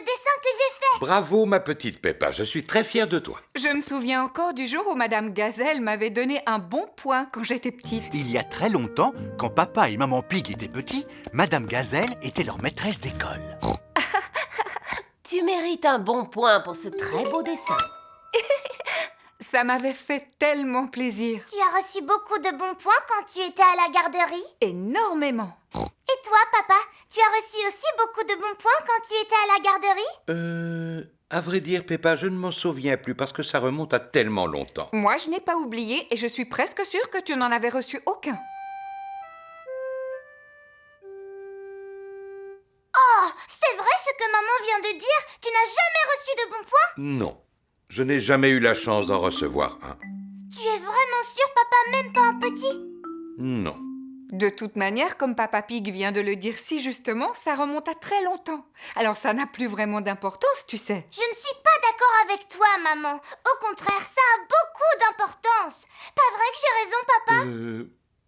dessin que j'ai fait. Bravo, ma petite Peppa, je suis très fier de toi. Je me souviens encore du jour où Madame Gazelle m'avait donné un bon point quand j'étais petite. Il y a très longtemps, quand papa et maman Pig étaient petits, Madame Gazelle était leur maîtresse d'école. Tu mérites un bon point pour ce très beau dessin. Ça m'avait fait tellement plaisir. Tu as reçu beaucoup de bons points quand tu étais à la garderie. Énormément. Et toi, papa, tu as reçu aussi beaucoup de bons points quand tu étais à la garderie? À vrai dire, Peppa, je ne m'en souviens plus parce que ça remonte à tellement longtemps. Moi, je n'ai pas oublié et je suis presque sûre que tu n'en avais reçu aucun. Oh, c'est vrai ce que maman vient de dire? Tu n'as jamais reçu de bons points? Non, je n'ai jamais eu la chance d'en recevoir un. Tu es vraiment sûr, papa, même pas un petit? Non. De toute manière, comme Papa Pig vient de le dire si justement, ça remonte à très longtemps. Alors ça n'a plus vraiment d'importance, tu sais. Je ne suis pas d'accord avec toi, maman. Au contraire, ça a beaucoup d'importance. Pas vrai que j'ai raison, papa?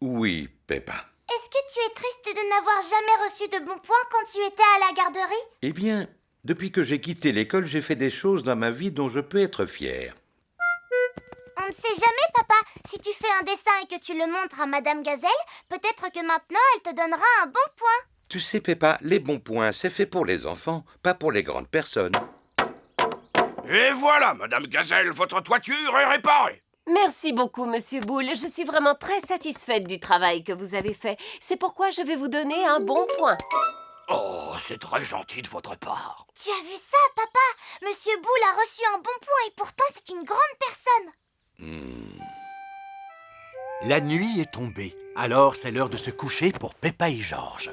Oui, Peppa. Est-ce que tu es triste de n'avoir jamais reçu de bons points quand tu étais à la garderie? Eh bien, depuis que j'ai quitté l'école, j'ai fait des choses dans ma vie dont je peux être fier. On ne sait jamais, papa. Si tu fais un dessin et que tu le montres à Madame Gazelle, peut-être que maintenant elle te donnera un bon point. Tu sais, Peppa, les bons points, c'est fait pour les enfants, pas pour les grandes personnes. Et voilà, Madame Gazelle, votre toiture est réparée. Merci beaucoup, Monsieur Boule. Je suis vraiment très satisfaite du travail que vous avez fait. C'est pourquoi je vais vous donner un bon point. Oh, c'est très gentil de votre part. Tu as vu ça, papa? Monsieur Boule a reçu un bon point et pourtant c'est une grande personne. La nuit est tombée, alors c'est l'heure de se coucher pour Peppa et Georges.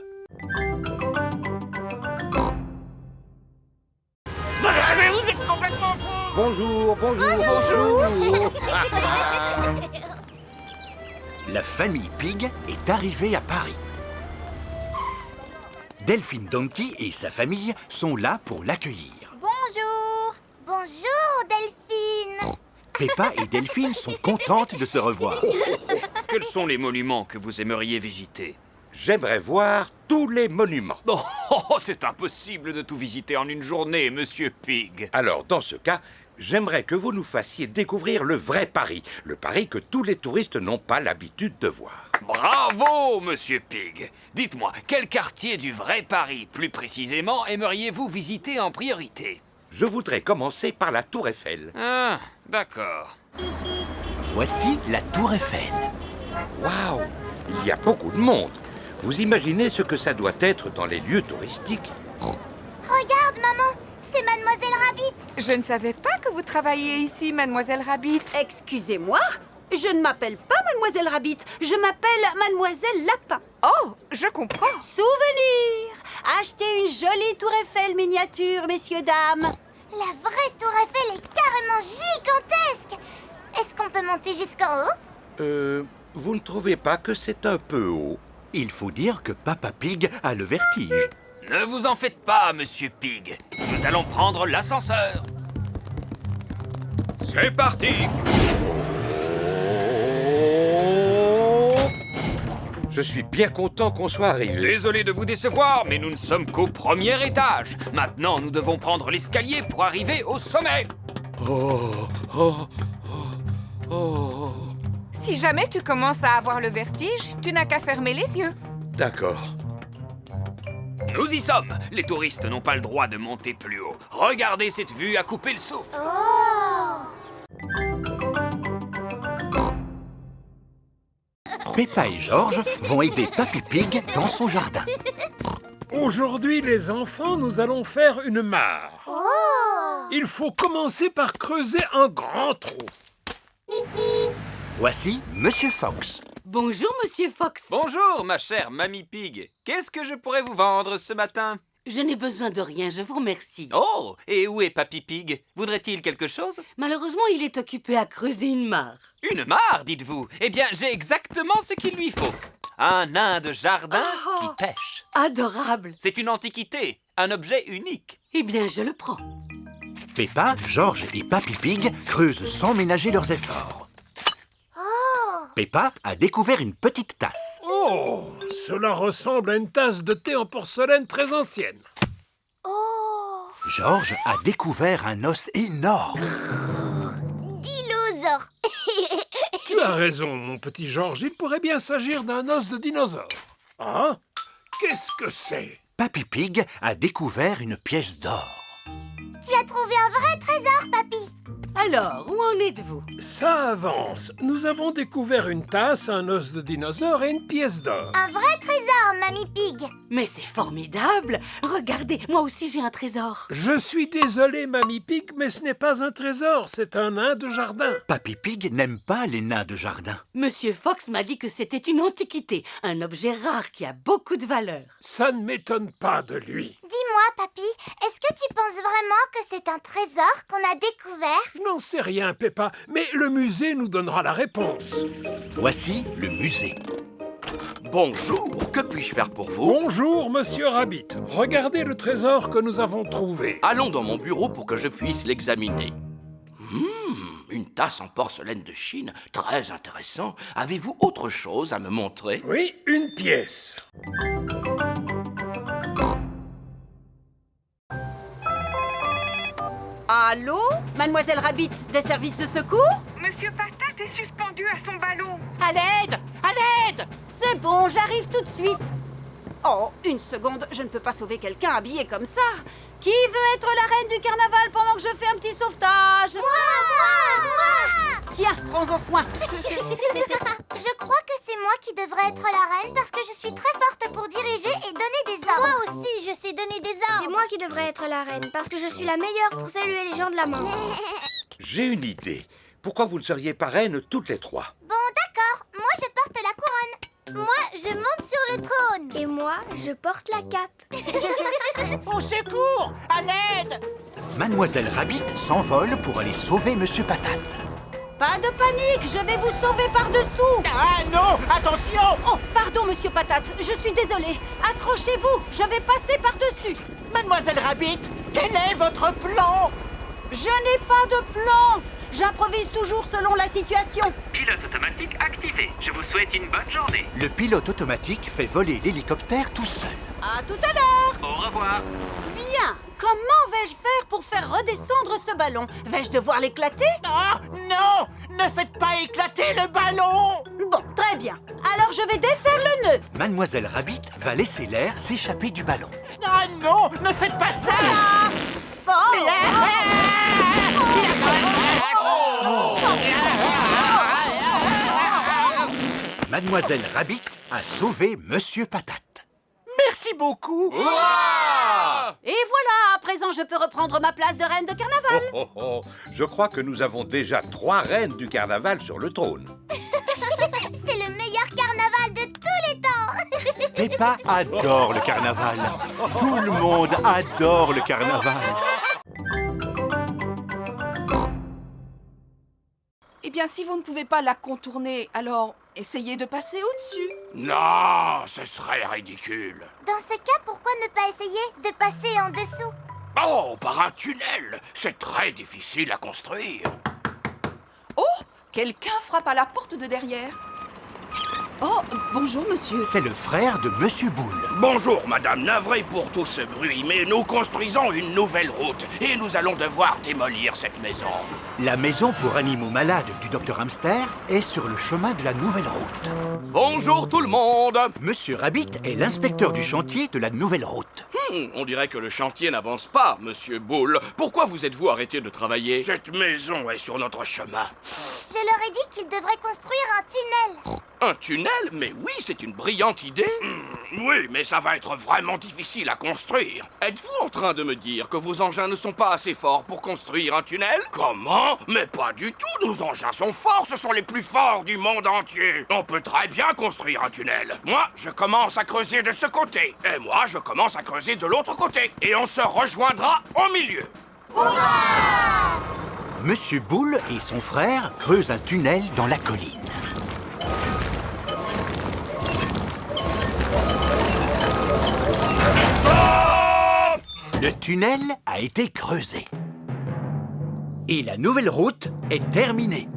Mais vous êtes complètement fou. Bonjour, bonjour, bonjour. La famille Pig est arrivée à Paris. Delphine Donkey et sa famille sont là pour l'accueillir. Bonjour. Bonjour, Delphine. Peppa et Delphine sont contentes de se revoir. Quels sont les monuments que vous aimeriez visiter? J'aimerais voir tous les monuments. Oh, c'est impossible de tout visiter en une journée, Monsieur Pig. Alors, dans ce cas, j'aimerais que vous nous fassiez découvrir le vrai Paris. Le Paris que tous les touristes n'ont pas l'habitude de voir. Bravo, Monsieur Pig. Dites-moi, quel quartier du vrai Paris, plus précisément, aimeriez-vous visiter en priorité? Je voudrais commencer par la Tour Eiffel. Ah, d'accord. Voici la Tour Eiffel. Waouh! Il y a beaucoup de monde. Vous imaginez ce que ça doit être dans les lieux touristiques? Regarde, maman, c'est Mademoiselle Rabbit. Je ne savais pas que vous travailliez ici, Mademoiselle Rabbit. Excusez-moi, je ne m'appelle pas Mademoiselle Rabbit, je m'appelle Mademoiselle Lapin. Oh, je comprends. Souvenir! Achetez une jolie tour Eiffel miniature, messieurs, dames. La vraie Tour Eiffel est carrément gigantesque. Est-ce qu'on peut monter jusqu'en haut? Vous ne trouvez pas que c'est un peu haut? Il faut dire que Papa Pig a le vertige. Ne vous en faites pas, Monsieur Pig. Nous allons prendre l'ascenseur. C'est parti. Je suis bien content qu'on soit arrivé. Désolé de vous décevoir, mais nous ne sommes qu'au premier étage. Maintenant, nous devons prendre l'escalier pour arriver au sommet. Si jamais tu commences à avoir le vertige, tu n'as qu'à fermer les yeux. D'accord. Nous y sommes. Les touristes n'ont pas le droit de monter plus haut. Regardez cette vue à couper le souffle. Peppa et Georges vont aider Papy Pig dans son jardin. Aujourd'hui, les enfants, nous allons faire une mare. Il faut commencer par creuser un grand trou. Voici Monsieur Fox. Bonjour, Monsieur Fox. Bonjour, ma chère Mamie Pig. Qu'est-ce que je pourrais vous vendre ce matin? Je n'ai besoin de rien, je vous remercie. Oh, et où est Papy Pig? Voudrait-il quelque chose? Malheureusement, il est occupé à creuser une mare. Une mare, dites-vous? Eh bien, j'ai exactement ce qu'il lui faut. Un nain de jardin qui pêche. Adorable. C'est une antiquité, un objet unique. Eh bien, je le prends. Peppa, Georges et Papy Pig creusent sans ménager leurs efforts. Peppa a découvert une petite tasse. Oh, cela ressemble à une tasse de thé en porcelaine très ancienne. Georges a découvert un os énorme. Dinosaure. Tu as raison, mon petit Georges. Il pourrait bien s'agir d'un os de dinosaure. Hein? Qu'est-ce que c'est? Papy Pig a découvert une pièce d'or. Tu as trouvé un vrai trésor, papy. Alors, où en êtes-vous? Ça avance. Nous avons découvert une tasse, un os de dinosaure et une pièce d'or. Un vrai trésor, Mamie Pig. Mais c'est formidable! Regardez, moi aussi j'ai un trésor. Je suis désolé, Mamie Pig, mais ce n'est pas un trésor, c'est un nain de jardin. Papy Pig n'aime pas les nains de jardin. Monsieur Fox m'a dit que c'était une antiquité, un objet rare qui a beaucoup de valeur. Ça ne m'étonne pas de lui. Dis-moi, papy, est-ce que tu penses vraiment que c'est un trésor qu'on a découvert? Je n'en sais rien, Peppa, mais le musée nous donnera la réponse. Voici le musée. Bonjour, que puis-je faire pour vous? Bonjour, monsieur Rabbit. Regardez le trésor que nous avons trouvé. Allons dans mon bureau pour que je puisse l'examiner. Une tasse en porcelaine de Chine, très intéressant. Avez-vous autre chose à me montrer? Oui, une pièce. Allô? Mademoiselle Rabbit, des services de secours? Monsieur Patate est suspendu à son ballon. À l'aide! À l'aide! C'est bon, j'arrive tout de suite. Oh, une seconde, je ne peux pas sauver quelqu'un habillé comme ça. Qui veut être la reine du carnaval pendant que je fais un petit sauvetage? Moi! Tiens, prends-en soin. Je crois que c'est moi qui devrais être la reine parce que je suis très forte pour diriger et donner des ordres. Moi aussi, je sais donner des ordres. C'est moi qui devrais être la reine, parce que je suis la meilleure pour saluer les gens de la main. J'ai une idée. Pourquoi vous ne seriez pas reines toutes les trois? Bon, d'accord. Moi, je porte la couronne. Moi, je monte sur le trône. Et moi, je porte la cape. Au secours! À l'aide! Mademoiselle Rabbit s'envole pour aller sauver Monsieur Patate. Pas de panique, je vais vous sauver par-dessous. Ah non! Attention! Oh, pardon, monsieur Patate, je suis désolée. Accrochez-vous, je vais passer par-dessus. Mademoiselle Rabbit, quel est votre plan? Je n'ai pas de plan. J'improvise toujours selon la situation. Pilote automatique activé. Je vous souhaite une bonne journée. Le pilote automatique fait voler l'hélicoptère tout seul. À tout à l'heure. Au revoir. Bien. Comment vais-je faire pour faire redescendre ce ballon? Vais-je devoir l'éclater? Ah non! Ne faites pas éclater le ballon! Bon, très bien. Alors je vais défaire le nœud. Mademoiselle Rabbit va laisser l'air s'échapper du ballon. Ah non! Ne faites pas ça! Bon. Mademoiselle Rabbit a sauvé Monsieur Patate. Merci beaucoup! Et voilà, à présent je peux reprendre ma place de reine de carnaval. Oh, oh, oh. Je crois que nous avons déjà 3 reines du carnaval sur le trône. C'est le meilleur carnaval de tous les temps. Peppa adore le carnaval. Tout le monde adore le carnaval. Eh bien, si vous ne pouvez pas la contourner, alors essayez de passer au-dessus. Non, ce serait ridicule. Dans ce cas, pourquoi ne pas essayer de passer en dessous? Oh, par un tunnel. C'est très difficile à construire. Oh, quelqu'un frappe à la porte de derrière. Oh, bonjour, monsieur. C'est le frère de Monsieur Boule. Bonjour, madame. Navré pour tout ce bruit, mais nous construisons une nouvelle route et nous allons devoir démolir cette maison. La maison pour animaux malades du Dr Hamster est sur le chemin de la nouvelle route. Bonjour tout le monde. Monsieur Rabbit est l'inspecteur du chantier de la nouvelle route. On dirait que le chantier n'avance pas, monsieur Bull. Pourquoi vous êtes-vous arrêté de travailler? Cette maison est sur notre chemin. Je leur ai dit qu'ils devraient construire un tunnel. Un tunnel? Mais oui, c'est une brillante idée. Oui, mais ça va être vraiment difficile à construire. Êtes-vous en train de me dire que vos engins ne sont pas assez forts pour construire un tunnel? Comment? Mais pas du tout, nos engins sont forts, ce sont les plus forts du monde entier. On peut très bien construire un tunnel. Moi, je commence à creuser de ce côté. Et moi, je commence à creuser de l'autre côté. Et on se rejoindra au milieu. Monsieur Boule et son frère creusent un tunnel dans la colline. Le tunnel a été creusé. Et la nouvelle route est terminée.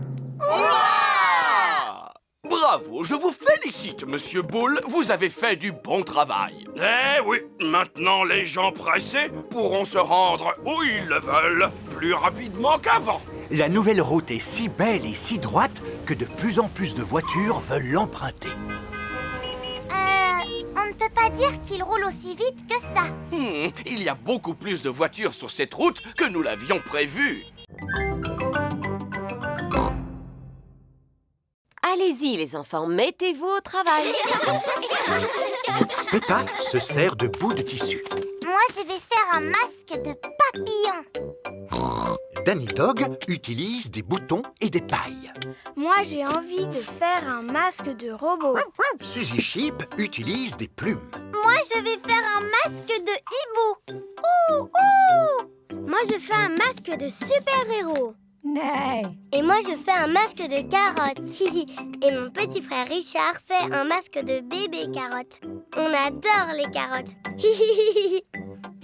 Bravo, je vous félicite, Monsieur Bull. Vous avez fait du bon travail. Eh oui, maintenant les gens pressés pourront se rendre où ils le veulent, plus rapidement qu'avant. La nouvelle route est si belle et si droite que de plus en plus de voitures veulent l'emprunter. On ne peut pas dire qu'il roule aussi vite que ça. Il y a beaucoup plus de voitures sur cette route que nous l'avions prévu. Allez-y, les enfants, mettez-vous au travail. Peppa se sert de bouts de tissu. Moi, je vais faire un masque de papillon. Danny Dog utilise des boutons et des pailles. Moi, j'ai envie de faire un masque de robot. Suzy Sheep utilise des plumes. Moi, je vais faire un masque de hibou. Ouh, ouh. Moi, je fais un masque de super-héros. Et moi, je fais un masque de carotte. Et mon petit frère Richard fait un masque de bébé carotte. On adore les carottes.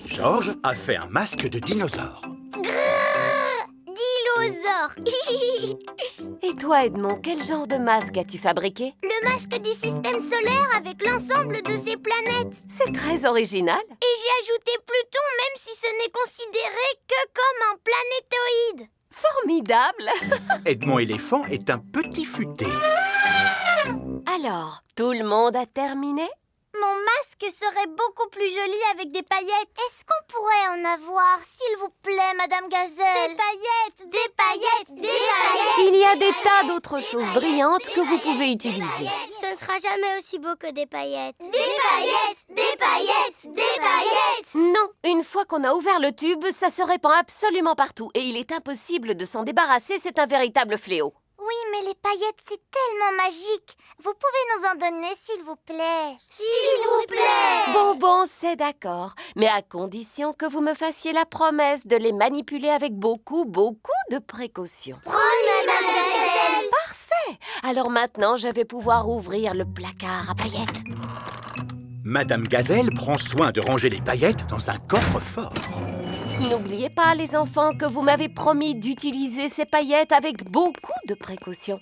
George a fait un masque de dinosaure. Dinosaure. Et toi, Edmond, quel genre de masque as-tu fabriqué? Le masque du système solaire avec l'ensemble de ses planètes. C'est très original. Et j'ai ajouté Pluton, même si ce n'est considéré que comme un planétoïde. Formidable. Edmond éléphant est un petit futé. Alors, tout le monde a terminé? Mon masque serait beaucoup plus joli avec des paillettes. Est-ce qu'on pourrait en avoir, s'il vous plaît, Madame Gazelle? Des paillettes, des paillettes, des paillettes. Il y a des tas d'autres choses brillantes que vous pouvez utiliser. Ce ne sera jamais aussi beau que des paillettes. Des paillettes, des paillettes, des paillettes. Non, une fois qu'on a ouvert le tube, ça se répand absolument partout et il est impossible de s'en débarrasser, c'est un véritable fléau. Oui, mais les paillettes, c'est tellement magique. Vous pouvez nous en donner, s'il vous plaît? S'il vous plaît. Bon, c'est d'accord. Mais à condition que vous me fassiez la promesse de les manipuler avec beaucoup de précautions. Promis, Madame Gazelle. Parfait. Alors maintenant, je vais pouvoir ouvrir le placard à paillettes. Madame Gazelle prend soin de ranger les paillettes dans un coffre-fort. N'oubliez pas, les enfants, que vous m'avez promis d'utiliser ces paillettes avec beaucoup de précautions.